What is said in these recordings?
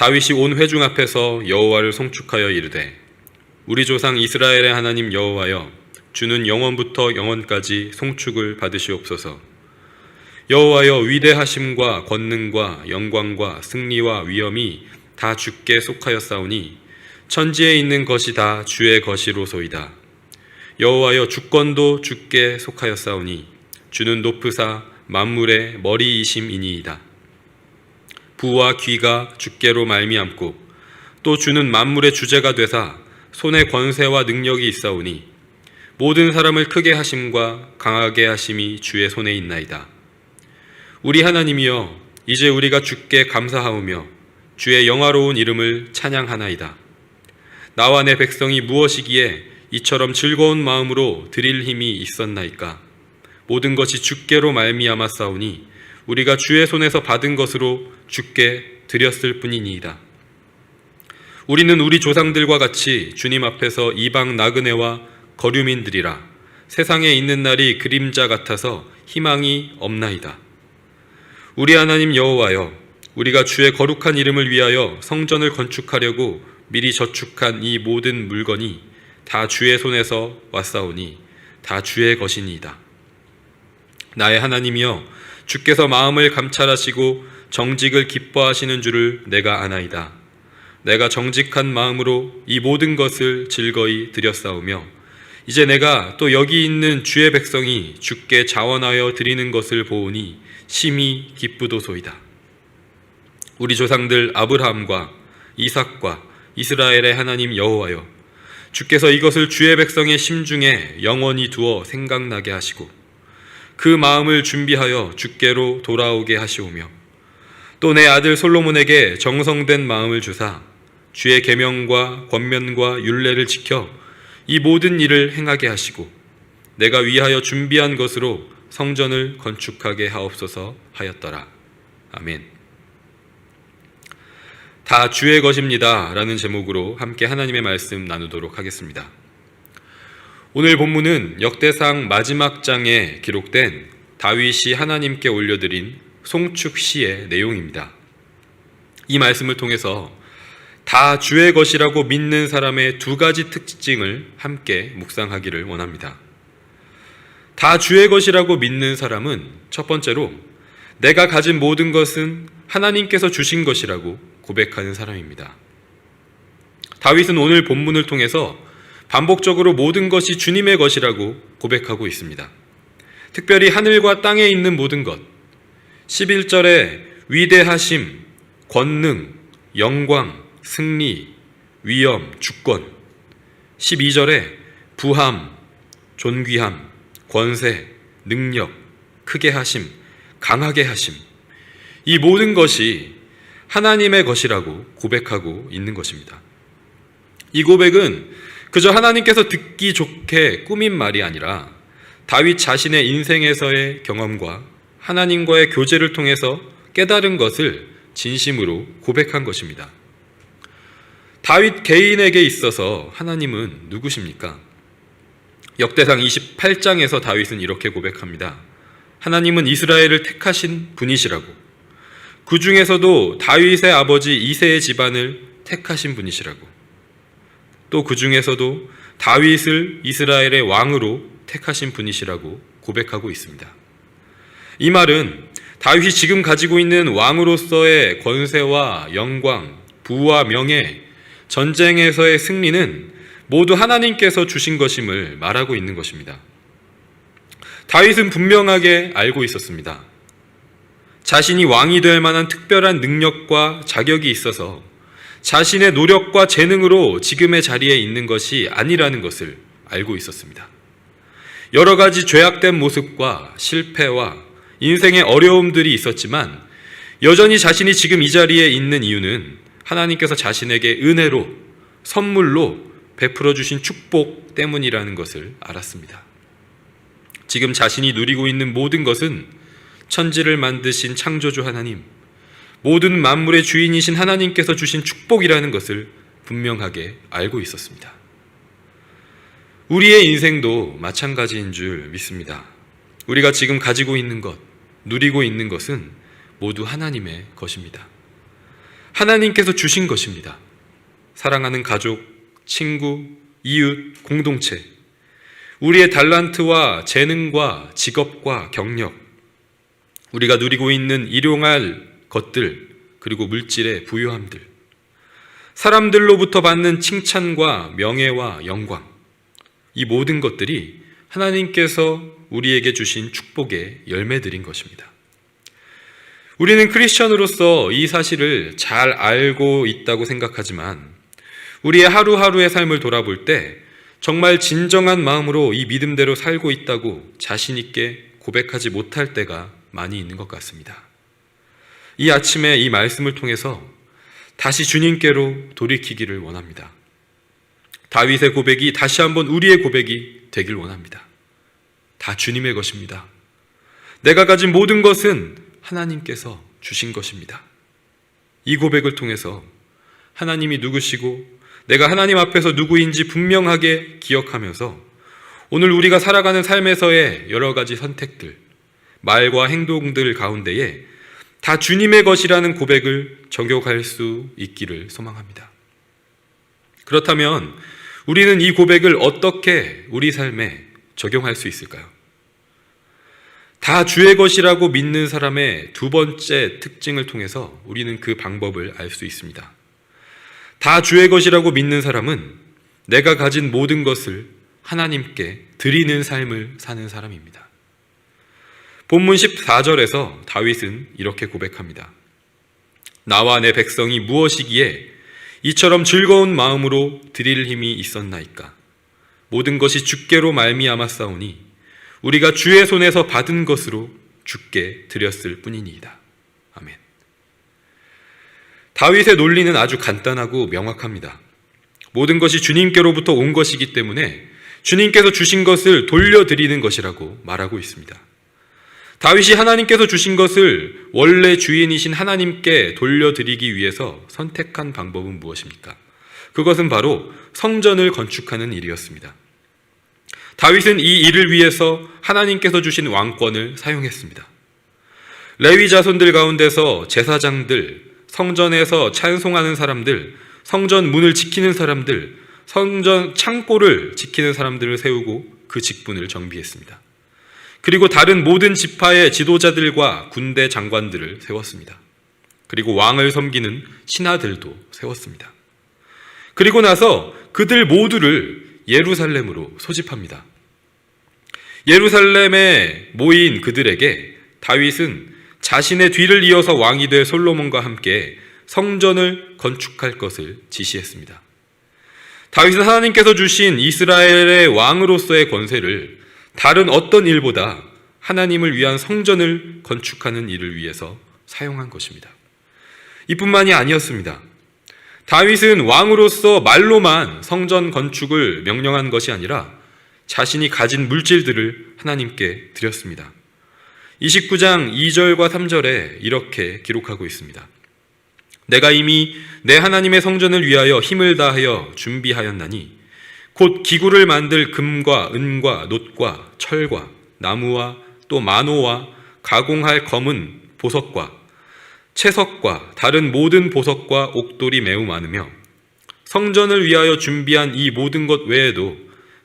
다윗이 온 회중 앞에서 여호와를 송축하여 이르되 우리 조상 이스라엘의 하나님 여호와여 주는 영원부터 영원까지 송축을 받으시옵소서. 여호와여 위대하심과 권능과 영광과 승리와 위엄이 다 주께 속하였사오니 천지에 있는 것이 다 주의 것이로소이다. 여호와여 주권도 주께 속하였사오니 주는 높으사 만물의 머리이심이니이다. 부와 귀가 주께로 말미암고 또 주는 만물의 주제가 되사 손에 권세와 능력이 있사오니 모든 사람을 크게 하심과 강하게 하심이 주의 손에 있나이다. 우리 하나님이여 이제 우리가 주께 감사하오며 주의 영화로운 이름을 찬양하나이다. 나와 내 백성이 무엇이기에 이처럼 즐거운 마음으로 드릴 힘이 있었나이까. 모든 것이 주께로 말미암았사오니 우리가 주의 손에서 받은 것으로 주께 드렸을 뿐이니이다. 우리는 우리 조상들과 같이 주님 앞에서 이방 나그네와 거류민들이라. 세상에 있는 날이 그림자 같아서 희망이 없나이다. 우리 하나님 여호와여 우리가 주의 거룩한 이름을 위하여 성전을 건축하려고 미리 저축한 이 모든 물건이 다 주의 손에서 왔사오니 다 주의 것이니이다. 나의 하나님이여 주께서 마음을 감찰하시고 정직을 기뻐하시는 줄을 내가 아나이다. 내가 정직한 마음으로 이 모든 것을 즐거이 드렸사오며 이제 내가 또 여기 있는 주의 백성이 주께 자원하여 드리는 것을 보오니 심히 기쁘도소이다. 우리 조상들 아브라함과 이삭과 이스라엘의 하나님 여호와여 주께서 이것을 주의 백성의 심중에 영원히 두어 생각나게 하시고 그 마음을 준비하여 주께로 돌아오게 하시오며 또 내 아들 솔로몬에게 정성된 마음을 주사 주의 계명과 권면과 율례를 지켜 이 모든 일을 행하게 하시고 내가 위하여 준비한 것으로 성전을 건축하게 하옵소서 하였더라. 아멘. 다 주의 것입니다 라는 제목으로 함께 하나님의 말씀 나누도록 하겠습니다. 오늘 본문은 역대상 마지막 장에 기록된 다윗이 하나님께 올려드린 송축시의 내용입니다. 이 말씀을 통해서 다 주의 것이라고 믿는 사람의 두 가지 특징을 함께 묵상하기를 원합니다. 다 주의 것이라고 믿는 사람은 첫 번째로 내가 가진 모든 것은 하나님께서 주신 것이라고 고백하는 사람입니다. 다윗은 오늘 본문을 통해서 반복적으로 모든 것이 주님의 것이라고 고백하고 있습니다. 특별히 하늘과 땅에 있는 모든 것, 11절에 위대하심, 권능, 영광, 승리, 위엄, 주권, 12절에 부함, 존귀함, 권세, 능력, 크게 하심, 강하게 하심, 이 모든 것이 하나님의 것이라고 고백하고 있는 것입니다. 이 고백은 그저 하나님께서 듣기 좋게 꾸민 말이 아니라 다윗 자신의 인생에서의 경험과 하나님과의 교제를 통해서 깨달은 것을 진심으로 고백한 것입니다. 다윗 개인에게 있어서 하나님은 누구십니까? 역대상 28장에서 다윗은 이렇게 고백합니다. 하나님은 이스라엘을 택하신 분이시라고, 그 중에서도 다윗의 아버지 이새의 집안을 택하신 분이시라고, 또 그 중에서도 다윗을 이스라엘의 왕으로 택하신 분이시라고 고백하고 있습니다. 이 말은 다윗이 지금 가지고 있는 왕으로서의 권세와 영광, 부와 명예, 전쟁에서의 승리는 모두 하나님께서 주신 것임을 말하고 있는 것입니다. 다윗은 분명하게 알고 있었습니다. 자신이 왕이 될 만한 특별한 능력과 자격이 있어서 자신의 노력과 재능으로 지금의 자리에 있는 것이 아니라는 것을 알고 있었습니다. 여러 가지 죄악된 모습과 실패와 인생의 어려움들이 있었지만 여전히 자신이 지금 이 자리에 있는 이유는 하나님께서 자신에게 은혜로, 선물로 베풀어 주신 축복 때문이라는 것을 알았습니다. 지금 자신이 누리고 있는 모든 것은 천지를 만드신 창조주 하나님, 모든 만물의 주인이신 하나님께서 주신 축복이라는 것을 분명하게 알고 있었습니다. 우리의 인생도 마찬가지인 줄 믿습니다. 우리가 지금 가지고 있는 것, 누리고 있는 것은 모두 하나님의 것입니다. 하나님께서 주신 것입니다. 사랑하는 가족, 친구, 이웃, 공동체, 우리의 달란트와 재능과 직업과 경력, 우리가 누리고 있는 일용할 것들, 그리고 물질의 부유함들, 사람들로부터 받는 칭찬과 명예와 영광, 이 모든 것들이 하나님께서 우리에게 주신 축복의 열매들인 것입니다. 우리는 크리스천으로서 이 사실을 잘 알고 있다고 생각하지만 우리의 하루하루의 삶을 돌아볼 때 정말 진정한 마음으로 이 믿음대로 살고 있다고 자신 있게 고백하지 못할 때가 많이 있는 것 같습니다. 이 아침에 이 말씀을 통해서 다시 주님께로 돌이키기를 원합니다. 다윗의 고백이 다시 한번 우리의 고백이 되길 원합니다. 다 주님의 것입니다. 내가 가진 모든 것은 하나님께서 주신 것입니다. 이 고백을 통해서 하나님이 누구시고 내가 하나님 앞에서 누구인지 분명하게 기억하면서 오늘 우리가 살아가는 삶에서의 여러 가지 선택들, 말과 행동들 가운데에 다 주님의 것이라는 고백을 적용할 수 있기를 소망합니다. 그렇다면 우리는 이 고백을 어떻게 우리 삶에 적용할 수 있을까요? 다 주의 것이라고 믿는 사람의 두 번째 특징을 통해서 우리는 그 방법을 알 수 있습니다. 다 주의 것이라고 믿는 사람은 내가 가진 모든 것을 하나님께 드리는 삶을 사는 사람입니다. 본문 14절에서 다윗은 이렇게 고백합니다. 나와 내 백성이 무엇이기에 이처럼 즐거운 마음으로 드릴 힘이 있었나이까? 모든 것이 주께로 말미암았사오니 우리가 주의 손에서 받은 것으로 주께 드렸을 뿐이니이다. 아멘. 다윗의 논리는 아주 간단하고 명확합니다. 모든 것이 주님께로부터 온 것이기 때문에 주님께서 주신 것을 돌려드리는 것이라고 말하고 있습니다. 다윗이 하나님께서 주신 것을 원래 주인이신 하나님께 돌려드리기 위해서 선택한 방법은 무엇입니까? 그것은 바로 성전을 건축하는 일이었습니다. 다윗은 이 일을 위해서 하나님께서 주신 왕권을 사용했습니다. 레위 자손들 가운데서 제사장들, 성전에서 찬송하는 사람들, 성전 문을 지키는 사람들, 성전 창고를 지키는 사람들을 세우고 그 직분을 정비했습니다. 그리고 다른 모든 지파의 지도자들과 군대 장관들을 세웠습니다. 그리고 왕을 섬기는 신하들도 세웠습니다. 그리고 나서 그들 모두를 예루살렘으로 소집합니다. 예루살렘에 모인 그들에게 다윗은 자신의 뒤를 이어서 왕이 될 솔로몬과 함께 성전을 건축할 것을 지시했습니다. 다윗은 하나님께서 주신 이스라엘의 왕으로서의 권세를 다른 어떤 일보다 하나님을 위한 성전을 건축하는 일을 위해서 사용한 것입니다. 이뿐만이 아니었습니다. 다윗은 왕으로서 말로만 성전 건축을 명령한 것이 아니라 자신이 가진 물질들을 하나님께 드렸습니다. 29장 2절과 3절에 이렇게 기록하고 있습니다. 내가 이미 내 하나님의 성전을 위하여 힘을 다하여 준비하였나니 곧 기구를 만들 금과 은과 놋과 철과 나무와 또 만호와 가공할 검은 보석과 채석과 다른 모든 보석과 옥돌이 매우 많으며 성전을 위하여 준비한 이 모든 것 외에도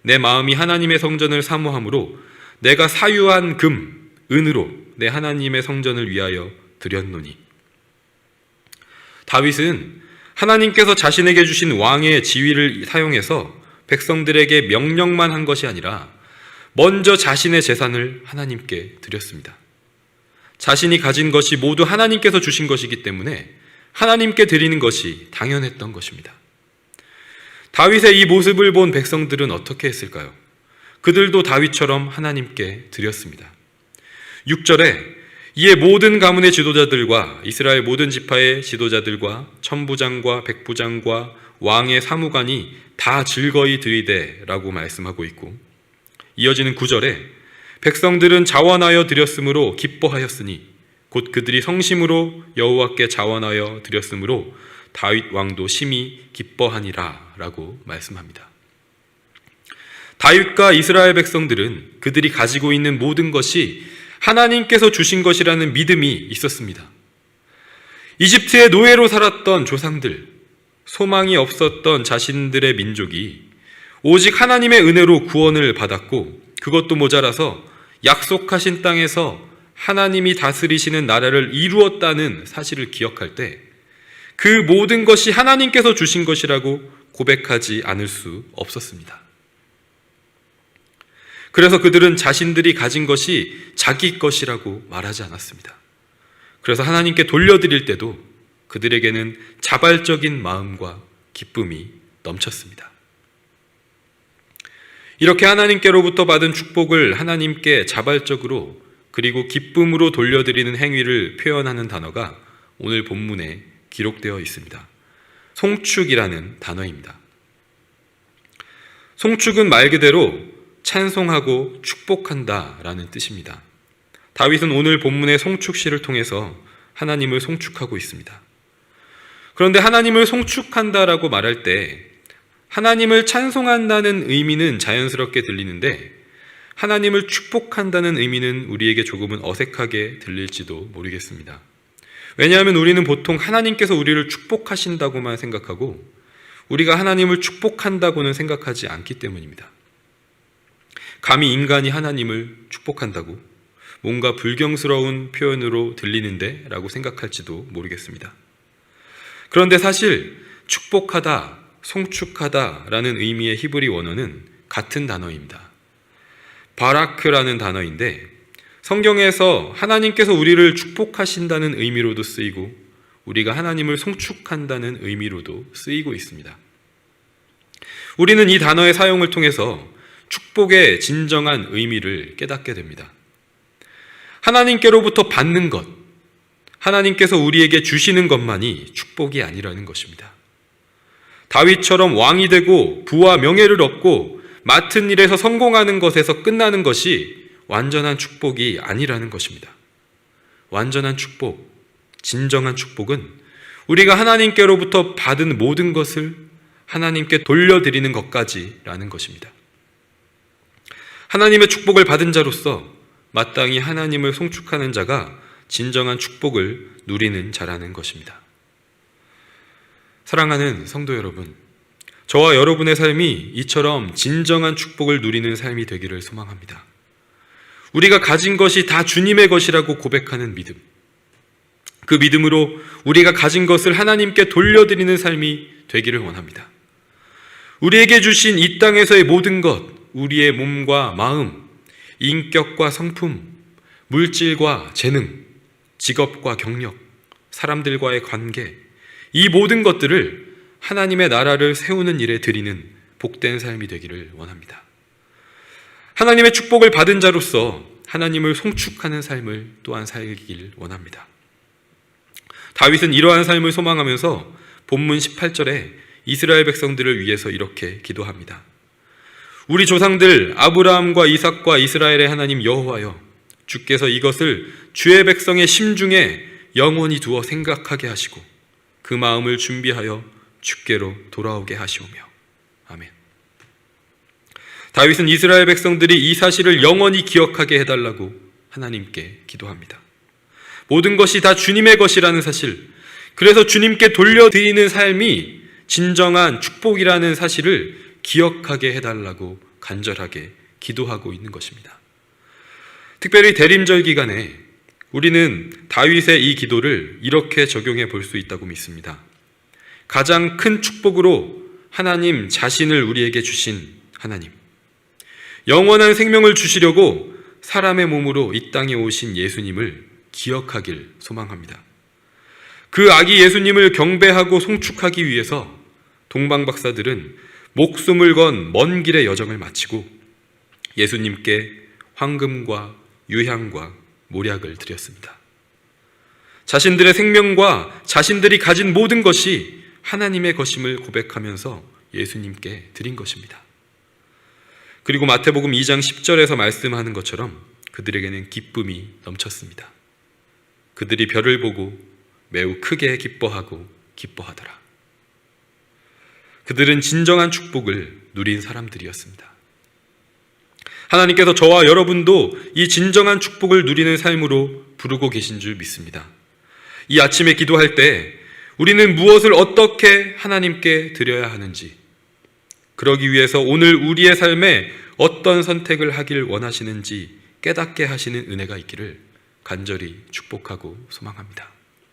내 마음이 하나님의 성전을 사모함으로 내가 사유한 금, 은으로 내 하나님의 성전을 위하여 드렸노니. 다윗은 하나님께서 자신에게 주신 왕의 지위를 사용해서 백성들에게 명령만 한 것이 아니라 먼저 자신의 재산을 하나님께 드렸습니다. 자신이 가진 것이 모두 하나님께서 주신 것이기 때문에 하나님께 드리는 것이 당연했던 것입니다. 다윗의 이 모습을 본 백성들은 어떻게 했을까요? 그들도 다윗처럼 하나님께 드렸습니다. 6절에 이에 모든 가문의 지도자들과 이스라엘 모든 지파의 지도자들과 천부장과 백부장과 왕의 사무관이 다 즐거이 드리되라고 말씀하고 있고, 이어지는 9절에 백성들은 자원하여 드렸으므로 기뻐하였으니 곧 그들이 성심으로 여호와께 자원하여 드렸으므로 다윗 왕도 심히 기뻐하니라 라고 말씀합니다. 다윗과 이스라엘 백성들은 그들이 가지고 있는 모든 것이 하나님께서 주신 것이라는 믿음이 있었습니다. 이집트의 노예로 살았던 조상들, 소망이 없었던 자신들의 민족이 오직 하나님의 은혜로 구원을 받았고, 그것도 모자라서 약속하신 땅에서 하나님이 다스리시는 나라를 이루었다는 사실을 기억할 때 그 모든 것이 하나님께서 주신 것이라고 고백하지 않을 수 없었습니다. 그래서 그들은 자신들이 가진 것이 자기 것이라고 말하지 않았습니다. 그래서 하나님께 돌려드릴 때도 그들에게는 자발적인 마음과 기쁨이 넘쳤습니다. 이렇게 하나님께로부터 받은 축복을 하나님께 자발적으로 그리고 기쁨으로 돌려드리는 행위를 표현하는 단어가 오늘 본문에 기록되어 있습니다. 송축이라는 단어입니다. 송축은 말 그대로 찬송하고 축복한다라는 뜻입니다. 다윗은 오늘 본문의 송축시를 통해서 하나님을 송축하고 있습니다. 그런데 하나님을 송축한다라고 말할 때 하나님을 찬송한다는 의미는 자연스럽게 들리는데 하나님을 축복한다는 의미는 우리에게 조금은 어색하게 들릴지도 모르겠습니다. 왜냐하면 우리는 보통 하나님께서 우리를 축복하신다고만 생각하고 우리가 하나님을 축복한다고는 생각하지 않기 때문입니다. 감히 인간이 하나님을 축복한다고 뭔가 불경스러운 표현으로 들리는데 라고 생각할지도 모르겠습니다. 그런데 사실 축복하다, 송축하다라는 의미의 히브리 원어는 같은 단어입니다. 바라크라는 단어인데 성경에서 하나님께서 우리를 축복하신다는 의미로도 쓰이고 우리가 하나님을 송축한다는 의미로도 쓰이고 있습니다. 우리는 이 단어의 사용을 통해서 축복의 진정한 의미를 깨닫게 됩니다. 하나님께로부터 받는 것, 하나님께서 우리에게 주시는 것만이 축복이 아니라는 것입니다. 다윗처럼 왕이 되고 부와 명예를 얻고 맡은 일에서 성공하는 것에서 끝나는 것이 완전한 축복이 아니라는 것입니다. 완전한 축복, 진정한 축복은 우리가 하나님께로부터 받은 모든 것을 하나님께 돌려드리는 것까지라는 것입니다. 하나님의 축복을 받은 자로서 마땅히 하나님을 송축하는 자가 진정한 축복을 누리는 자라는 것입니다. 사랑하는 성도 여러분, 저와 여러분의 삶이 이처럼 진정한 축복을 누리는 삶이 되기를 소망합니다. 우리가 가진 것이 다 주님의 것이라고 고백하는 믿음, 그 믿음으로 우리가 가진 것을 하나님께 돌려드리는 삶이 되기를 원합니다. 우리에게 주신 이 땅에서의 모든 것, 우리의 몸과 마음, 인격과 성품, 물질과 재능, 직업과 경력, 사람들과의 관계, 이 모든 것들을 하나님의 나라를 세우는 일에 드리는 복된 삶이 되기를 원합니다. 하나님의 축복을 받은 자로서 하나님을 송축하는 삶을 또한 살길 원합니다. 다윗은 이러한 삶을 소망하면서 본문 18절에 이스라엘 백성들을 위해서 이렇게 기도합니다. 우리 조상들 아브라함과 이삭과 이스라엘의 하나님 여호와여, 주께서 이것을 주의 백성의 심중에 영원히 두어 생각하게 하시고 그 마음을 준비하여 주께로 돌아오게 하시오며. 아멘. 다윗은 이스라엘 백성들이 이 사실을 영원히 기억하게 해달라고 하나님께 기도합니다. 모든 것이 다 주님의 것이라는 사실, 그래서 주님께 돌려드리는 삶이 진정한 축복이라는 사실을 기억하게 해달라고 간절하게 기도하고 있는 것입니다. 특별히 대림절 기간에 우리는 다윗의 이 기도를 이렇게 적용해 볼 수 있다고 믿습니다. 가장 큰 축복으로 하나님 자신을 우리에게 주신 하나님, 영원한 생명을 주시려고 사람의 몸으로 이 땅에 오신 예수님을 기억하길 소망합니다. 그 아기 예수님을 경배하고 송축하기 위해서 동방박사들은 목숨을 건 먼 길의 여정을 마치고 예수님께 황금과 유향과 몰약을 드렸습니다. 자신들의 생명과 자신들이 가진 모든 것이 하나님의 것임을 고백하면서 예수님께 드린 것입니다. 그리고 마태복음 2장 10절에서 말씀하는 것처럼 그들에게는 기쁨이 넘쳤습니다. 그들이 별을 보고 매우 크게 기뻐하고 기뻐하더라. 그들은 진정한 축복을 누린 사람들이었습니다. 하나님께서 저와 여러분도 이 진정한 축복을 누리는 삶으로 부르고 계신 줄 믿습니다. 이 아침에 기도할 때 우리는 무엇을 어떻게 하나님께 드려야 하는지, 그러기 위해서 오늘 우리의 삶에 어떤 선택을 하길 원하시는지 깨닫게 하시는 은혜가 있기를 간절히 축복하고 소망합니다.